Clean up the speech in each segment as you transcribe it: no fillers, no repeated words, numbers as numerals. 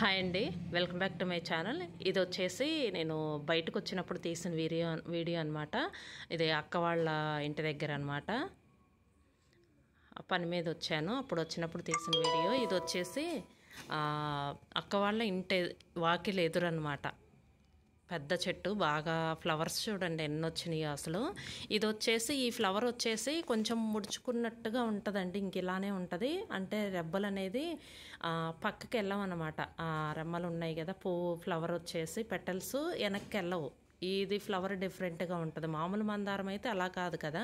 Hi అండి, welcome back to my channel. ఇది వచ్చేసి నేను బయటకు వచ్చినప్పుడు తీసిన వీడియో అనమాట. ఇది అక్క వాళ్ళ ఇంటి దగ్గర అనమాట. పని మీద వచ్చాను, అప్పుడు వచ్చినప్పుడు తీసిన వీడియో. ఇది వచ్చేసి అక్క వాళ్ళ ఇంటి వాకిలి ఎదురు అనమాట. పెద్ద చెట్టు, బాగా ఫ్లవర్స్ చూడండి ఎన్ని వచ్చినాయి అసలు. ఇది వచ్చేసి ఈ ఫ్లవర్ వచ్చేసి కొంచెం ముడుచుకున్నట్టుగా ఉంటుందండి, ఇంక ఇలానే ఉంటుంది. అంటే రెబ్బలు అనేది పక్కకి వెళ్ళవన్నమాట. రెమ్మలు ఉన్నాయి కదా, పువ్వు ఫ్లవర్ వచ్చేసి పెటల్స్ వెనక్కి వెళ్ళవు. ఇది ఫ్లవర్ డిఫరెంట్గా ఉంటుంది. మామూలు మందారం అయితే అలా కాదు కదా,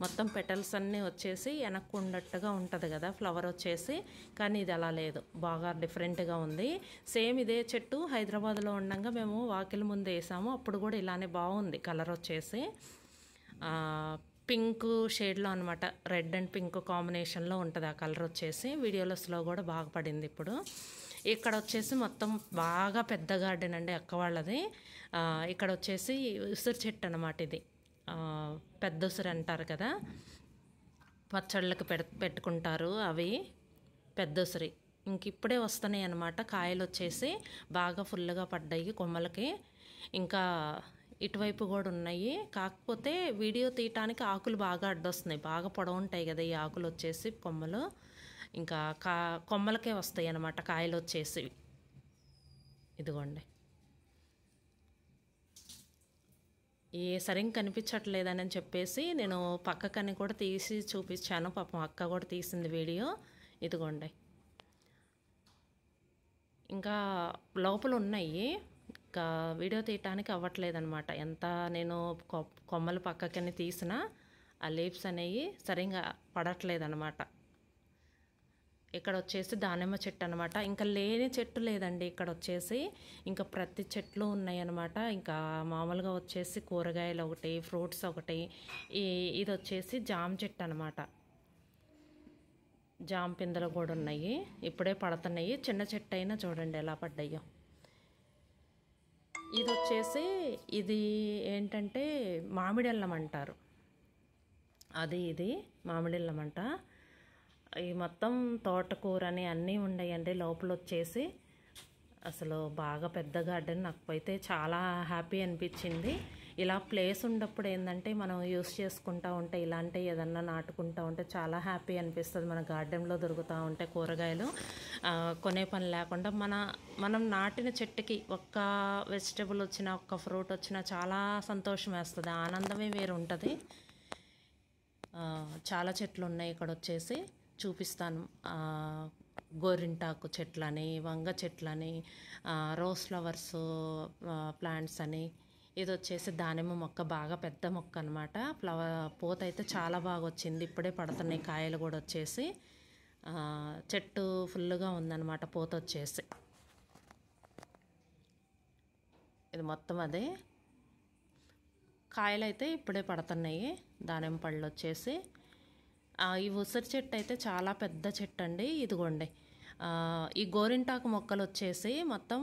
మొత్తం పెటల్స్ అన్నీ వచ్చేసి వెనక్కు ఉన్నట్టుగా ఉంటుంది కదా ఫ్లవర్ వచ్చేసి. కానీ ఇది అలా లేదు, బాగా డిఫరెంట్గా ఉంది. సేమ్ ఇదే చెట్టు హైదరాబాద్లో ఉండగా మేము వాకిలి ముందు వేసాము, అప్పుడు కూడా ఇలానే బాగుంది. కలర్ వచ్చేసి పింక్ షేడ్లో అనమాట, రెడ్ అండ్ పింక్ కాంబినేషన్లో ఉంటుంది ఆ కలర్ వచ్చేసి. వీడియోలో స్లో కూడా బాగా పడింది. ఇప్పుడు ఇక్కడ వచ్చేసి మొత్తం బాగా పెద్ద గార్డెన్ అండి అక్క వాళ్ళది. ఇక్కడ వచ్చేసి ఉసిరి చెట్టు అనమాట. ఇది పెద్ద ఉసిరి అంటారు కదా, పచ్చళ్ళకి పెట్టుకుంటారు అవి, పెద్ద ఉసిరి. ఇంక ఇప్పుడే వస్తున్నాయి అనమాట కాయలు వచ్చేసి, బాగా ఫుల్గా పడ్డాయి కొమ్మలకి. ఇంకా ఇటువైపు కూడా ఉన్నాయి, కాకపోతే వీడియో తీయటానికి ఆకులు బాగా అడ్డొస్తున్నాయి. బాగా పొడవు ఉంటాయి కదా ఈ ఆకులు వచ్చేసి, కొమ్మలు ఇంకా కొమ్మలకే వస్తాయి అన్నమాట కాయలు వచ్చేసి. ఇదిగోండి, సరిగ్గా కనిపించట్లేదని చెప్పేసి నేను పక్కకని కూడా తీసి చూపించాను. పాపం అక్క కూడా తీసింది వీడియో. ఇదిగోండి, ఇంకా లోపల ఉన్నాయి, ఇంకా వీడియో తీయటానికి అవ్వట్లేదన్నమాట. ఎంత నేను కొమ్మలు పక్కకని తీసినా ఆ లీవ్స్ అనేవి సరిగ్గా పడట్లేదన్నమాట. ఇక్కడ వచ్చేసి దానిమ్మ చెట్టు అనమాట. ఇంకా లేని చెట్టు లేదండి ఇక్కడ వచ్చేసి, ఇంకా ప్రతి చెట్లు ఉన్నాయి అనమాట. ఇంకా మామూలుగా వచ్చేసి కూరగాయలు ఒకటి, ఫ్రూట్స్ ఒకటి. ఇది వచ్చేసి జామ చెట్టు అనమాట. జామ పిందెలు కూడా ఉన్నాయి, ఇప్పుడే పడుతున్నాయి. చిన్న చెట్టు అయినా చూడండి ఎలా పడ్డాయో. ఇది వచ్చేసి ఇది ఏంటంటే మామిడెల్లం అంటారు, అది ఇది మామిడెల్లం అంట. ఈ మొత్తం తోటకూరని అన్నీ ఉన్నాయండి లోపల వచ్చేసి. అసలు బాగా పెద్ద గార్డెన్, నాకైతే చాలా హ్యాపీ అనిపించింది. ఇలా ప్లేస్ ఉన్నప్పుడు ఏంటంటే మనం యూస్ చేసుకుంటూ ఉంటే, ఇలాంటి ఏదన్నా నాటుకుంటూ ఉంటే చాలా హ్యాపీ అనిపిస్తుంది. మన గార్డెన్లో దొరుకుతూ ఉంటే కూరగాయలు కొనే పని లేకుండా మనం నాటిన చెట్టుకి ఒక్క వెజిటబుల్ వచ్చినా, ఒక్క ఫ్రూట్ వచ్చినా చాలా సంతోషం వేస్తుంది, ఆనందమే వేరు ఉంటుంది. చాలా చెట్లు ఉన్నాయి ఇక్కడ వచ్చేసి, చూపిస్తాను. గోరింటాకు చెట్లని, వంగ చెట్లని, రోజ్ ఫ్లవర్స్ ప్లాంట్స్ అని. ఇది వచ్చేసి దానిమ్మ మొక్క, బాగా పెద్ద మొక్క అనమాట. పూత అయితే చాలా బాగా వచ్చింది, ఇప్పుడే పడుతున్నాయి కాయలు కూడా వచ్చేసి. చెట్టు ఫుల్గా ఉందన్నమాట పూత వచ్చేసి. ఇది మొత్తం అదే, కాయలు అయితే ఇప్పుడే పడుతున్నాయి దానిమ్మ పళ్ళు వచ్చేసి. ఈ ఉసిరి చెట్టు అయితే చాలా పెద్ద చెట్టు అండి. ఇదిగోండి, ఈ గోరింటాకు మొక్కలు వచ్చేసి మొత్తం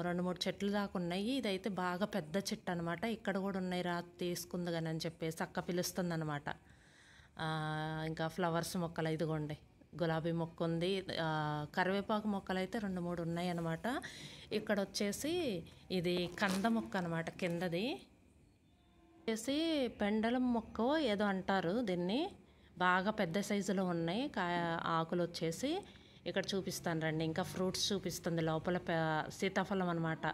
2-3 చెట్లు దాకా ఉన్నాయి. ఇదైతే బాగా పెద్ద చెట్టు అనమాట. ఇక్కడ కూడా ఉన్నాయి, తీసుకుంది కానీ అని చెప్పేసి అక్క పిలుస్తుంది అనమాట. ఇంకా ఫ్లవర్స్ మొక్కలు ఇదిగోండి, గులాబీ మొక్క ఉంది, కరివేపాకు మొక్కలు అయితే 2-3 ఉన్నాయి అన్నమాట. ఇక్కడ వచ్చేసి ఇది కంద మొక్క అనమాట, కిందది వచ్చేసి పెండలం మొక్క ఏదో అంటారు దీన్ని. బాగా పెద్ద సైజులో ఉన్నాయి ఆకులు వచ్చేసి. ఇక్కడ చూపిస్తాను రండి, ఇంకా ఫ్రూట్స్ చూపిస్తుంది. లోపల సీతాఫలం అనమాట,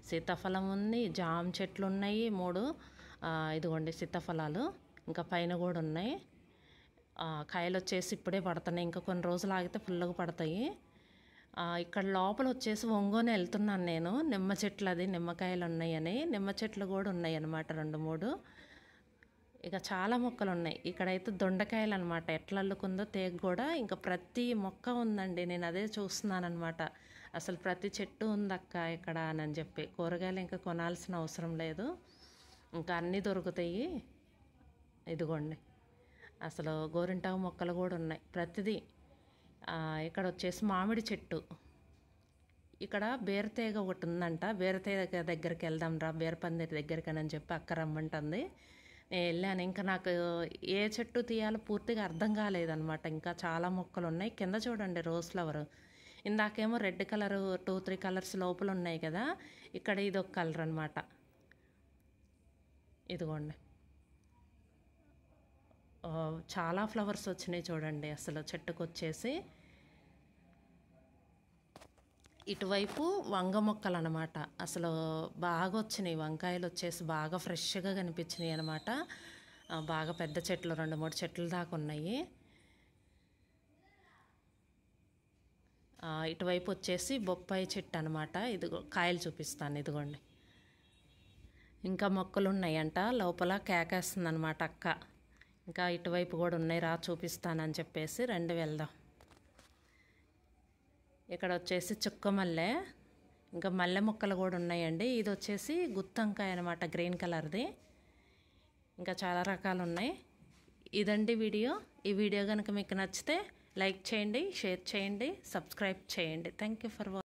సీతాఫలం ఉంది, జామ చెట్లు ఉన్నాయి 3. ఇదిగోండి సీతాఫలాలు, ఇంకా పైన కూడా ఉన్నాయి. కాయలు వచ్చేసి ఇప్పుడే పడుతున్నాయి, ఇంకా కొన్ని రోజులు ఆగితే ఫుల్గా పడతాయి. ఇక్కడ లోపల వచ్చేసి ఒంగోని వెళ్తున్నాను నేను. నిమ్మ చెట్లు, అది నిమ్మకాయలు ఉన్నాయని, నిమ్మ చెట్లు కూడా ఉన్నాయి అన్నమాట 2-3. ఇక చాలా మొక్కలు ఉన్నాయి. ఇక్కడైతే దొండకాయలు అనమాట, ఎట్లా అల్లుకుందో తేగ కూడా. ఇంకా ప్రతి మొక్క ఉందండి, నేను అదే చూస్తున్నాను అనమాట. అసలు ప్రతి చెట్టు ఉందక్క ఇక్కడ అని చెప్పి. కూరగాయలు ఇంకా కొనాల్సిన అవసరం లేదు, ఇంకా అన్నీ దొరుకుతాయి. ఇదిగోండి, అసలు గోరింటాకు మొక్కలు కూడా ఉన్నాయి ప్రతిదీ. ఇక్కడ వచ్చేసి మామిడి చెట్టు, ఇక్కడ బీరతీగ ఒకటి ఉందంట. బీరతీగ దగ్గరికి వెళ్దాం రా, బీరపందిరి దగ్గరికి అని చెప్పి అక్క రమ్మంటుంది. నేను వెళ్ళాను. ఇంకా నాకు ఏ చెట్టు తీయాలో పూర్తిగా అర్థం కాలేదనమాట. ఇంకా చాలా మొక్కలు ఉన్నాయి. కింద చూడండి రోజ్ ఫ్లవర్, ఇందాకేమో రెడ్ కలర్ 2-3 కలర్స్ లోపల ఉన్నాయి కదా, ఇక్కడ ఇది ఒక కలర్ అనమాట. ఇదిగోండి, చాలా ఫ్లవర్స్ వచ్చినాయి చూడండి అసలు చెట్టుకు వచ్చేసి. ఇటువైపు వంగ మొక్కలు అనమాట, అసలు బాగా వచ్చినాయి వంకాయలు వచ్చేసి, బాగా ఫ్రెష్గా కనిపించినాయి అనమాట. బాగా పెద్ద చెట్లు 2-3 చెట్లు దాకా ఉన్నాయి. ఇటువైపు వచ్చేసి బొప్పాయి చెట్టు అనమాట. ఇదిగో కాయలు చూపిస్తాను, ఇదిగోండి. ఇంకా మొక్కలు ఉన్నాయంట లోపల, కేకేస్తుంది అనమాట అక్క. ఇంకా ఇటువైపు కూడా ఉన్నాయి, రా చూపిస్తానని చెప్పేసి రండి వెళ్దాం. ఇక్కడ వచ్చేసి చుక్క మల్లె, ఇంకా మల్లె మొక్కలు కూడా ఉన్నాయండి. ఇది వచ్చేసి గుత్తంకాయ అనమాట, గ్రీన్ కలర్ది. ఇంకా చాలా రకాలు ఉన్నాయి. ఇదండి వీడియో. ఈ వీడియో కనుక మీకు నచ్చితే లైక్ చేయండి, షేర్ చేయండి, సబ్స్క్రైబ్ చేయండి. Thank you for watching.